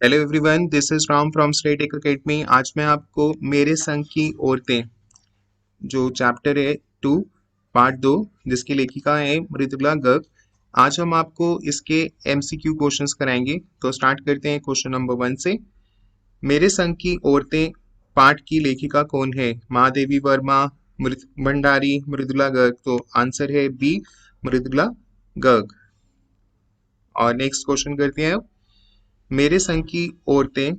Hello everyone, this is Ram from state academy. आज मैं आपको मेरे संग की औरतें जो चैप्टर है 2 पार्ट 2 जिसकी लेखिका है मृदुला गर्ग। आज हम आपको इसके एमसीक्यू क्वेश्चंस कराएंगे। तो स्टार्ट करते हैं क्वेश्चन नंबर 1 से। मेरे संग की औरतें पाठ की लेखिका कौन है? महादेवी वर्मा, मृत भंडारी, मृदुला गर्ग। तो आंसर है बी, मृदुला गर्ग। और नेक्स्ट क्वेश्चन करते हैं। मेरे संग की औरतें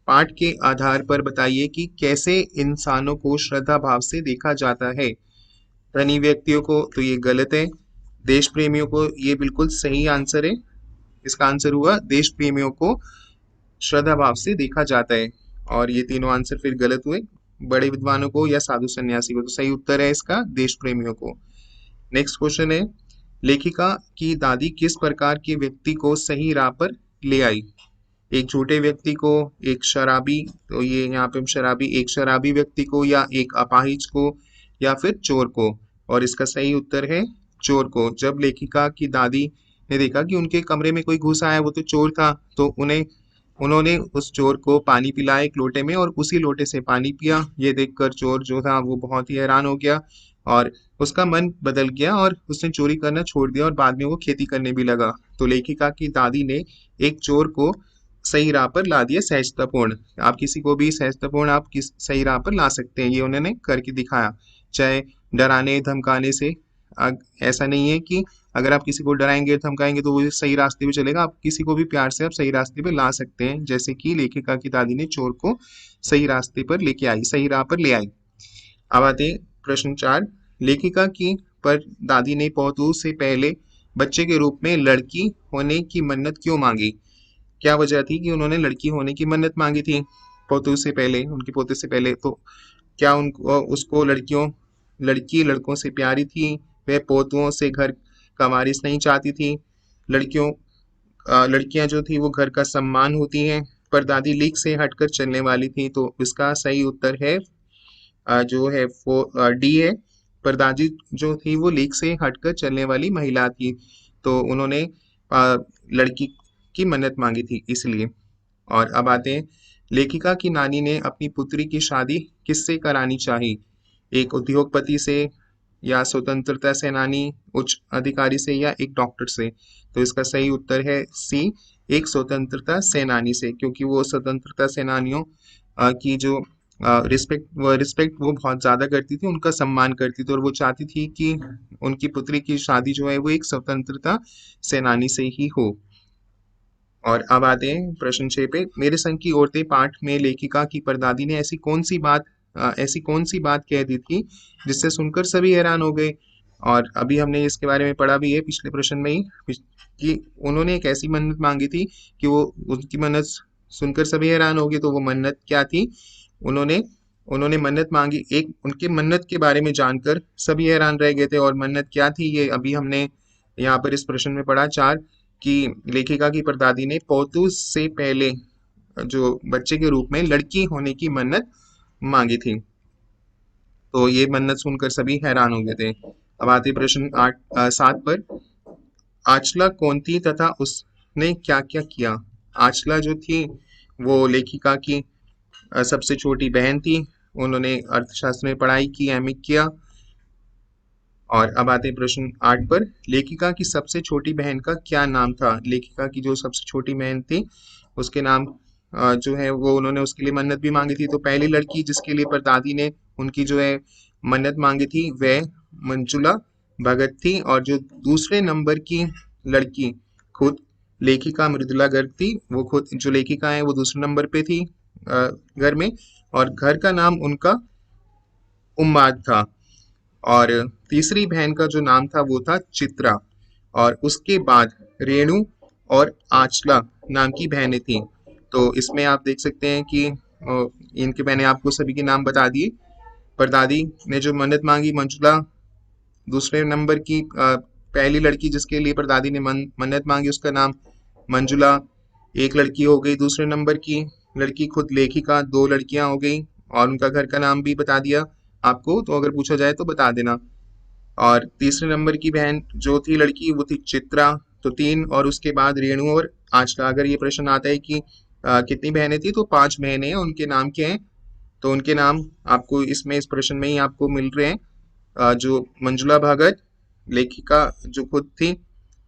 पाठ के आधार पर बताइए कि कैसे इंसानों को श्रद्धा भाव से देखा जाता है। धनी व्यक्तियों को तो ये गलत है, देश प्रेमियों को ये बिल्कुल सही आंसर है। इसका आंसर हुआ देश प्रेमियों को श्रद्धा भाव से देखा जाता है। और ये तीनों आंसर फिर गलत हुए, बड़े विद्वानों को या साधु सन्यासी को। तो सही उत्तर है इसका देश प्रेमियों को। नेक्स्ट क्वेश्चन है, लेखिका की दादी किस प्रकार के व्यक्ति को सही राह पर ले आई? एक झूठे व्यक्ति को, एक शराबी, तो ये यहाँ पे शराबी, एक शराबी व्यक्ति को, या एक अपाहिज को, या फिर चोर को। और इसका सही उत्तर है चोर को। जब लेखिका की दादी ने देखा कि उनके कमरे में कोई घुस आया, वो तो चोर था, तो उन्होंने उस चोर को पानी पिलाया एक लोटे में और उसी लोटे से पानी पिया। ये देखकर चोर जो था वो बहुत ही हैरान हो गया और उसका मन बदल गया और उसने चोरी करना छोड़ दिया और बाद में वो खेती करने भी लगा। तो लेखिका की दादी ने एक चोर को सही राह पर ला दिया सहजतापूर्ण। आप किसी को भी सहजतापूर्ण आप किस सही राह पर ला सकते हैं, ये उन्होंने करके दिखाया। चाहे डराने धमकाने से, ऐसा नहीं है कि अगर आप किसी को डराएंगे धमकाएंगे तो वो सही रास्ते पे चलेगा। आप किसी को भी प्यार से आप सही रास्ते पे ला सकते हैं, जैसे कि लेखिका की दादी ने चोर को सही रास्ते पर लेके आई, सही राह पर ले आई। अब आते हैं प्रश्न 4। लेखिका की पर दादी ने पौतू से पहले बच्चे के रूप में लड़की होने की मन्नत क्यों मांगी? क्या वजह थी कि उन्होंने लड़की होने की मन्नत मांगी थी पोतू से पहले, उनके पोते से पहले? तो क्या उनको उसको लड़की लड़कों से प्यारी थी? वह पोतुओं से घर का वारिस नहीं चाहती थी? लड़कियां जो थी वो घर का सम्मान होती हैं? पर दादी लीक से हटकर चलने वाली थी? तो इसका सही उत्तर है जो है वो डी है। पर दादी जो थी वो लीक से हटकर चलने वाली महिला थी, तो उन्होंने लड़की की मन्नत मांगी थी इसलिए। और अब आते हैं, लेखिका की नानी ने अपनी पुत्री की शादी किससे करानी चाहिए? एक उद्योगपति से, या स्वतंत्रता सेनानी उच्च अधिकारी से, या एक डॉक्टर से? तो इसका सही उत्तर है सी, एक स्वतंत्रता सेनानी से, क्योंकि वो स्वतंत्रता सेनानियों की जो रिस्पेक्ट वो बहुत ज्यादा करती थी, उनका सम्मान करती थी और वो चाहती थी कि उनकी पुत्री की शादी जो है वो एक स्वतंत्रता सेनानी से ही हो। और अब आते हैं प्रश्न 6 पे। मेरे संग की औरतें पाठ में लेखिका की परदादी ने ऐसी कौन सी बात कह दी थी जिससे सुनकर सभी हैरान हो गए? और अभी हमने इसके बारे में पढ़ा भी है पिछले प्रश्न में ही, कि उन्होंने एक ऐसी मन्नत मांगी थी कि वो उनकी मन्नत सुनकर सभी हैरान हो गए। तो वो मन्नत क्या थी? उन्होंने उन्होंने मन्नत मांगी, एक उनके मन्नत के बारे में जानकर सभी हैरान रह गए थे। और मन्नत क्या थी ये अभी हमने यहाँ पर इस प्रश्न में पढ़ा 4, कि लेखिका की परदादी ने पौतु से पहले जो बच्चे के रूप में लड़की होने की मन्नत मांगी थी। तो ये मन्नत सुनकर सभी हैरान हो गए थे। अब आते प्रश्न 7 पर। आचला कौन थी तथा उसने क्या क्या किया? आचला जो थी वो लेखिका की सबसे छोटी बहन थी। उन्होंने अर्थशास्त्र में पढ़ाई की, एमए किया। और अब आते हैं प्रश्न 8 पर। लेखिका की सबसे छोटी बहन का क्या नाम था? लेखिका की जो सबसे छोटी बहन थी उसके नाम जो है वो उन्होंने उसके लिए मन्नत भी मांगी थी। तो पहली लड़की जिसके लिए परदादी ने उनकी जो है मन्नत मांगी थी वह मंजुला भगत थी। और जो दूसरे नंबर की लड़की खुद लेखिका मृदुला गर्ग थी। वो खुद जो लेखिका है वो दूसरे नंबर पे थी घर में, और घर का नाम उनका उम्माद था। और तीसरी बहन का जो नाम था वो था चित्रा। और उसके बाद रेणु और आंचला नाम की बहनें थीं। तो इसमें आप देख सकते हैं कि इनके मैंने आपको सभी के नाम बता दिए। परदादी ने जो मन्नत मांगी मंजुला, दूसरे नंबर की पहली लड़की जिसके लिए परदादी ने मन्नत मांगी उसका नाम मंजुला। एक लड़की हो गई दूसरे नंबर की लड़की खुद लेखिका, दो लड़कियां हो गई और उनका घर का नाम भी बता दिया आपको, तो अगर पूछा जाए तो बता देना। और तीसरे नंबर की बहन जो थी लड़की वो थी चित्रा, तो तीन। और उसके बाद रेणु और आंचला। अगर ये प्रश्न आता है कि कितनी बहनें थी? तो 5 बहनें हैं। उनके नाम क्या हैं? तो उनके नाम आपको इसमें इस प्रश्न में ही आपको मिल रहे हैं। जो मंजुला भगत, लेखिका जो खुद थी,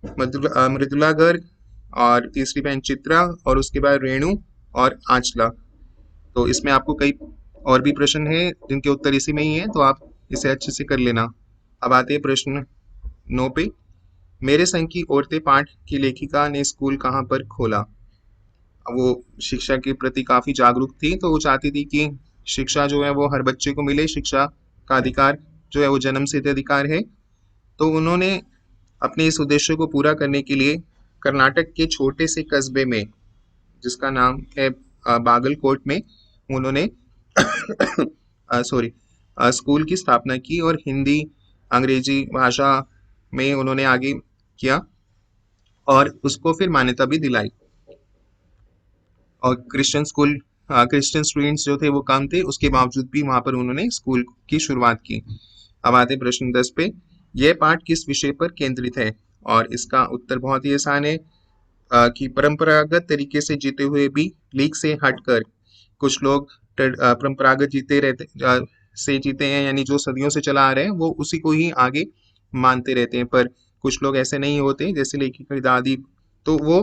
मृदुला गर्ग, और तीसरी बहन चित्रा, और उसके बाद रेणु और आंचला। तो इसमें आपको कई और भी प्रश्न हैं जिनके उत्तर इसी में ही है, तो आप इसे अच्छे से कर लेना। अब आते हैं प्रश्न 9 पे। मेरे संग की औरतें पाठ की लेखिका ने स्कूल कहाँ पर खोला? वो शिक्षा के प्रति काफी जागरूक थी, तो वो चाहती थी कि शिक्षा जो है वो हर बच्चे को मिले। शिक्षा का अधिकार जो है वो जन्म सिद्ध अधिकार है। तो उन्होंने अपने इस उद्देश्य को पूरा करने के लिए कर्नाटक के छोटे से कस्बे में, जिसका नाम है बागलकोट में, उन्होंने सॉरी स्कूल की स्थापना की और हिंदी अंग्रेजी भाषा में उन्होंने आगे किया और उसको फिर मान्यता भी दिलाई। और क्रिश्चियन स्टूडेंट्स जो थे वो कम थे, उसके बावजूद भी वहां पर उन्होंने स्कूल की शुरुआत की। अब आते प्रश्न 10 पे। यह पाठ किस विषय पर केंद्रित है? और इसका उत्तर बहुत ही आसान है कि परंपरागत तरीके से जीते हुए भी लीक से हटकर कुछ लोग परंपरागत जीते रहते से जीते हैं, यानी जो सदियों से चला आ रहे हैं वो उसी को ही आगे मानते रहते हैं। पर कुछ लोग ऐसे नहीं होते, जैसे लेखिका की दादी, तो वो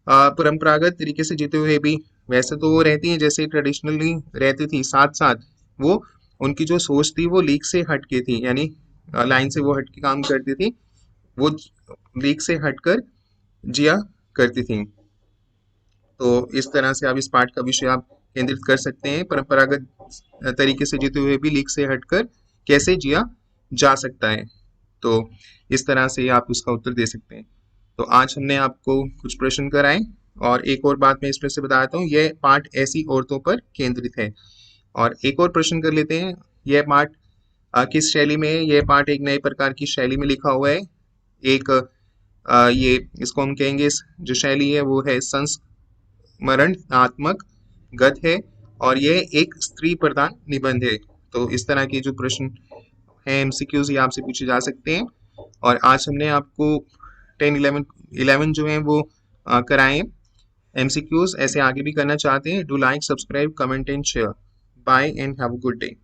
परंपरागत तरीके से जीते हुए भी वैसे तो वो रहती हैं जैसे ट्रेडिशनली रहती थी, साथ साथ वो उनकी जो सोच थी वो लीक से हट के थी, यानी लाइन से वो हट के काम करती थी। वो लीक से हटकर जिया करती थी। तो इस तरह से आप इस पाठ का विषय आप केंद्रित कर सकते हैं, परंपरागत तरीके से जीते हुए भी लीक से हटकर कैसे जिया जा सकता है। तो इस तरह से आप उसका उत्तर दे सकते हैं। तो आज हमने आपको कुछ प्रश्न कराए, और एक और बात मैं इसमें से बताता हूँ, यह पाठ ऐसी औरतों पर केंद्रित है। और एक और प्रश्न कर लेते हैं, यह पाठ किस शैली में है? यह पाठ एक नए प्रकार की शैली में लिखा हुआ है। एक ये इसको हम कहेंगे, जो शैली है वो है संस्मरणात्मक गद्य है, और यह एक स्त्री प्रधान निबंध है। तो इस तरह के जो प्रश्न हैं एमसीक्यूज ये आपसे पूछे जा सकते हैं। और आज हमने आपको 10 11 जो है वो कराए एमसीक्यूज। ऐसे आगे भी करना चाहते हैं, do like, subscribe, comment and share. Bye and have a good day.